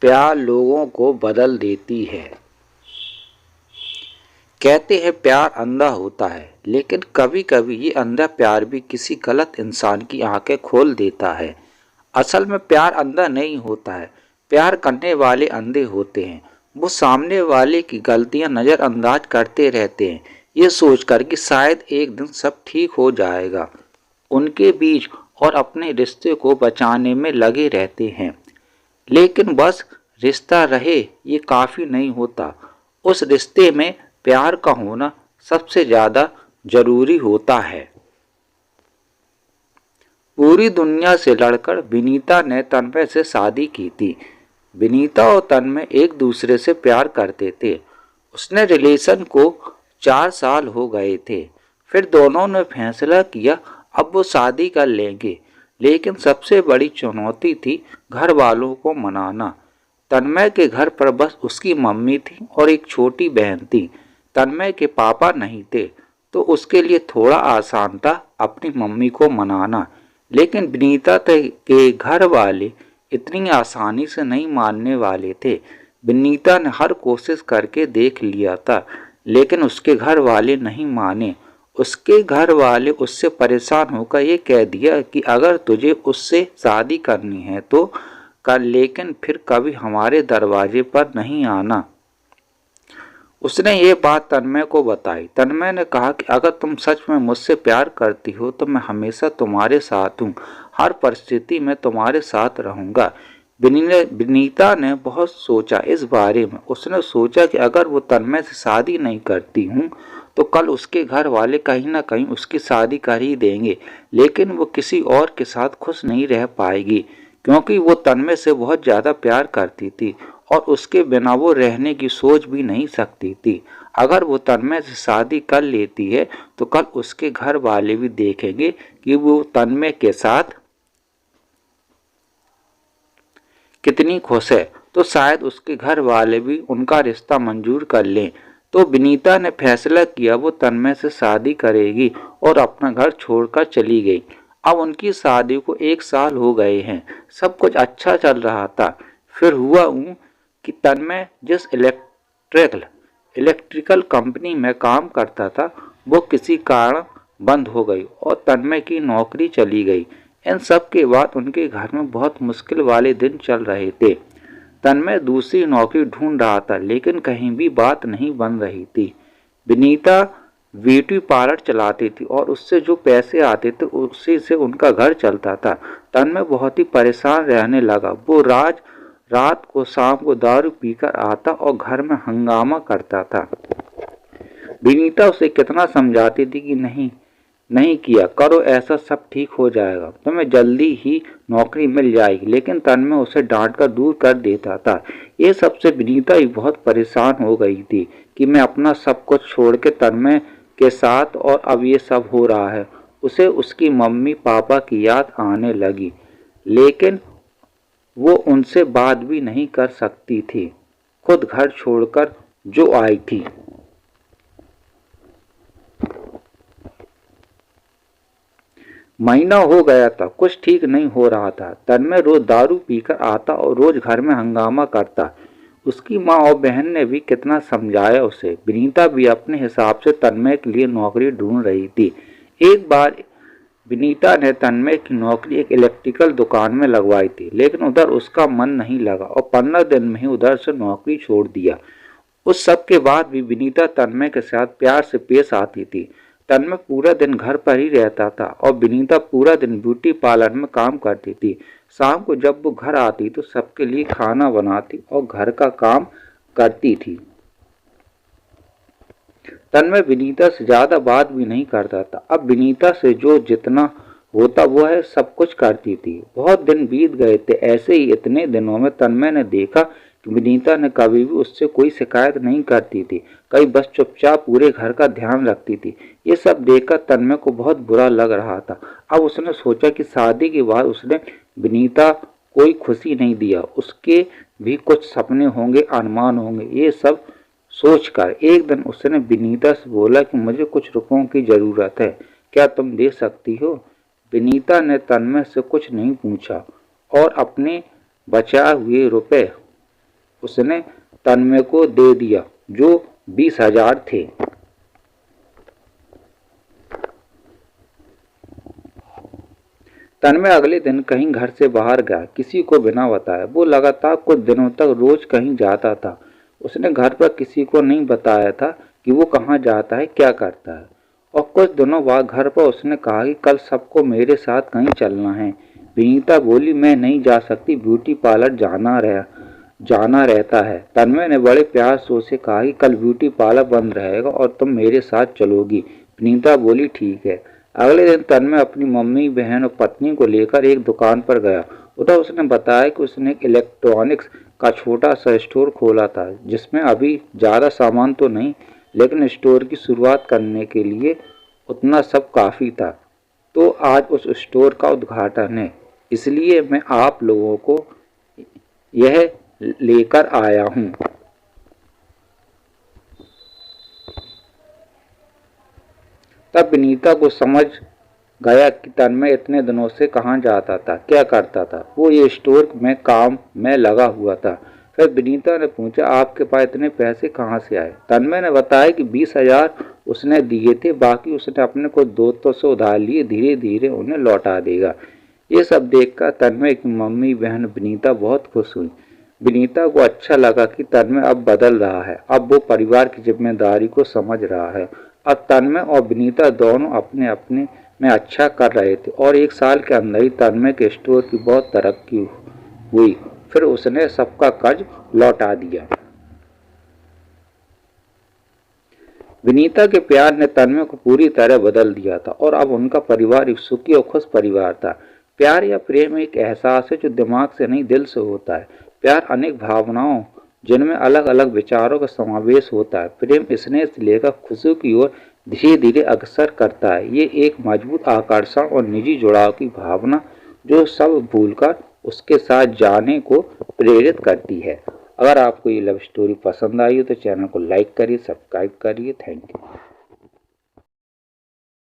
प्यार लोगों को बदल देती है। कहते हैं प्यार अंधा होता है, लेकिन कभी कभी ये अंधा प्यार भी किसी गलत इंसान की आंखें खोल देता है। असल में प्यार अंधा नहीं होता है, प्यार करने वाले अंधे होते हैं। वो सामने वाले की गलतियां नज़रअंदाज करते रहते हैं, ये सोचकर कि शायद एक दिन सब ठीक हो जाएगा। उनके बीच और अपने रिश्ते को बचाने में लगे रहते हैं। लेकिन बस रिश्ता रहे ये काफ़ी नहीं होता, उस रिश्ते में प्यार का होना सबसे ज़्यादा जरूरी होता है। पूरी दुनिया से लड़कर विनीता ने तन्मय से शादी की थी। विनीता और तन्मय एक दूसरे से प्यार करते थे। उसने रिलेशन को 4 साल हो गए थे। फिर दोनों ने फैसला किया अब वो शादी कर लेंगे। लेकिन सबसे बड़ी चुनौती थी घर वालों को मनाना। तन्मय के घर पर बस उसकी मम्मी थी और एक छोटी बहन थी। तन्मय के पापा नहीं थे, तो उसके लिए थोड़ा आसान था अपनी मम्मी को मनाना। लेकिन विनीता के घर वाले इतनी आसानी से नहीं मानने वाले थे। विनीता ने हर कोशिश करके देख लिया था, लेकिन उसके घर वाले नहीं माने। उसके घर वाले उससे परेशान होकर ये कह दिया कि अगर तुझे उससे शादी करनी है तो कर, लेकिन फिर कभी हमारे दरवाजे पर नहीं आना। उसने ये बात तन्मय को बताई। तन्मय ने कहा कि अगर तुम सच में मुझसे प्यार करती हो तो मैं हमेशा तुम्हारे साथ हूँ, हर परिस्थिति में तुम्हारे साथ रहूँगा। विनीता ने बहुत सोचा इस बारे में। उसने सोचा कि अगर वो तन्मय से शादी नहीं करती हूँ तो कल उसके घर वाले कहीं ना कहीं उसकी शादी कर ही देंगे, लेकिन वो किसी और के साथ खुश नहीं रह पाएगी, क्योंकि वो तन्मय से बहुत ज़्यादा प्यार करती थी और उसके बिना वो रहने की सोच भी नहीं सकती थी। अगर वो तन्मय से शादी कर लेती है तो कल उसके घर वाले भी देखेंगे कि वो तन्मय के साथ कितनी खुश है, तो शायद उसके घर वाले भी उनका रिश्ता मंजूर कर लें। तो विनीता ने फैसला किया वो तन्मय से शादी करेगी और अपना घर छोड़कर चली गई। अब उनकी शादी को 1 साल हो गए हैं। सब कुछ अच्छा चल रहा था। फिर हुआ कि तन्मय जिस इलेक्ट्रिकल कंपनी में काम करता था वो किसी कारण बंद हो गई और तन्मय की नौकरी चली गई। इन सब के बाद उनके घर में बहुत मुश्किल वाले दिन चल रहे थे। तन्मय दूसरी नौकरी ढूंढ रहा था, लेकिन कहीं भी बात नहीं बन रही थी। विनीता ब्यूटी पार्लर चलाती थी और उससे जो पैसे आते थे उसी से उनका घर चलता था। तन्मय बहुत ही परेशान रहने लगा। वो रात को शाम को दारू पीकर आता और घर में हंगामा करता था। विनीता उसे कितना समझाती थी कि नहीं किया करो, ऐसा सब ठीक हो जाएगा, तुम्हें जल्दी ही नौकरी मिल जाएगी, लेकिन तन्मय उसे डांटकर दूर कर देता था। ये सबसे विनीता ही बहुत परेशान हो गई थी कि मैं अपना सब कुछ छोड़ के तन्मय के साथ और अब ये सब हो रहा है। उसे उसकी मम्मी पापा की याद आने लगी, लेकिन वो उनसे बात भी नहीं कर सकती थी, खुद घर छोड़कर जो आई थी। महीना हो गया था, कुछ ठीक नहीं हो रहा था। तन्मय रोज दारू पीकर आता और रोज घर में हंगामा करता। उसकी माँ और बहन ने भी कितना समझाया उसे। विनीता भी अपने हिसाब से तन्मय के लिए नौकरी ढूंढ रही थी। एक बार विनीता ने तन्मय की नौकरी एक इलेक्ट्रिकल दुकान में लगवाई थी, लेकिन उधर उसका मन नहीं लगा और 15 दिन में ही उधर से नौकरी छोड़ दिया। उस सब के बाद भी विनीता तन्मय के साथ प्यार से पेश आती थी। तन्मय पूरा दिन घर पर ही रहता था और विनीता पूरा दिन ब्यूटी पार्लर में काम करती थी। शाम को जब वो घर आती तो सबके लिए खाना बनाती और घर का काम करती थी। तन्मय विनीता से ज्यादा बात भी नहीं करता था। अब विनीता से जो जितना होता वो है सब कुछ करती थी। बहुत दिन बीत गए थे। ऐसे ही इतने दिनों में तन्मय ने देखा कि विनीता ने कभी भी उससे कोई शिकायत नहीं करती थी, कभी बस चुपचाप पूरे घर का ध्यान रखती थी। ये सब देखकर तन्मय को बहुत बुरा लग रहा था। अब उसने सोचा कि शादी के बाद उसने विनीता कोई खुशी नहीं दिया, उसके भी कुछ सपने होंगे, अरमान होंगे। ये सब सोचकर एक दिन उसने विनीता से बोला कि मुझे कुछ रुपयों की ज़रूरत है, क्या तुम दे सकती हो? विनीता ने तन्मय से कुछ नहीं पूछा और अपने बचाए हुए रुपए उसने तन्मय को दे दिया, जो 20,000 थे। तन्मय अगले दिन कहीं घर से बाहर गया, किसी को बिना बताए। वो लगातार कुछ दिनों तक रोज कहीं जाता था। उसने घर पर किसी को नहीं बताया था कि वो कहाँ जाता है, क्या करता है। और कुछ दिनों बाद घर पर उसने कहा कि कल सबको मेरे साथ कहीं चलना है। विनीता बोली, मैं नहीं जा सकती, ब्यूटी पार्लर जाना रहता है। तन्मय ने बड़े प्यार से उसे कहा कि कल ब्यूटी पार्लर बंद रहेगा और तुम मेरे साथ चलोगी। विनीता बोली, ठीक है। अगले दिन तन्मय अपनी मम्मी, बहन और पत्नी को लेकर एक दुकान पर गया। उधर उसने बताया कि उसने एक इलेक्ट्रॉनिक्स का छोटा सा स्टोर खोला था, जिसमें अभी ज़्यादा सामान तो नहीं, लेकिन स्टोर की शुरुआत करने के लिए उतना सब काफ़ी था। तो आज उस स्टोर का उद्घाटन है, इसलिए मैं आप लोगों को यह लेकर आया हूँ। तब विनीता को समझ गया कि तन्मय इतने दिनों से कहाँ जाता था, क्या करता था। वो ये स्टोर में काम में लगा हुआ था। फिर विनीता ने पूछा, आपके पास इतने पैसे कहाँ से आए? तन्मय ने बताया कि 20,000 उसने दिए थे, बाकी उसने अपने को दोस्तों से उधार लिए, धीरे धीरे उन्हें लौटा देगा। ये सब देखकर तन्मय की मम्मी, बहन विनीता बहुत खुश हुई। विनीता को अच्छा लगा कि तन्मय अब बदल रहा है, अब वो परिवार की जिम्मेदारी को समझ रहा है। अब तन्मय और विनीता दोनों अपने अपने में अच्छा कर रहे थे और 1 साल के अंदर ही तन्मय के स्टोर की बहुत तरक्की हुई। फिर उसने सबका कर्ज लौटा दिया। विनीता के प्यार ने तन्मय को पूरी तरह बदल दिया था और अब उनका परिवार एक सुखी और खुश परिवार था। प्यार या प्रेम एक एहसास है जो दिमाग से नहीं, दिल से होता है। प्यार अनेक भावनाओं, जिनमें अलग अलग विचारों का समावेश होता है। प्रेम स्नेह से लेकर खुशी की ओर धीरे धीरे अग्रसर करता है। ये एक मजबूत आकर्षण और निजी जुड़ाव की भावना जो सब भूलकर उसके साथ जाने को प्रेरित करती है। अगर आपको ये लव स्टोरी पसंद आई हो तो चैनल को लाइक करिए, सब्सक्राइब करिए। Thank you.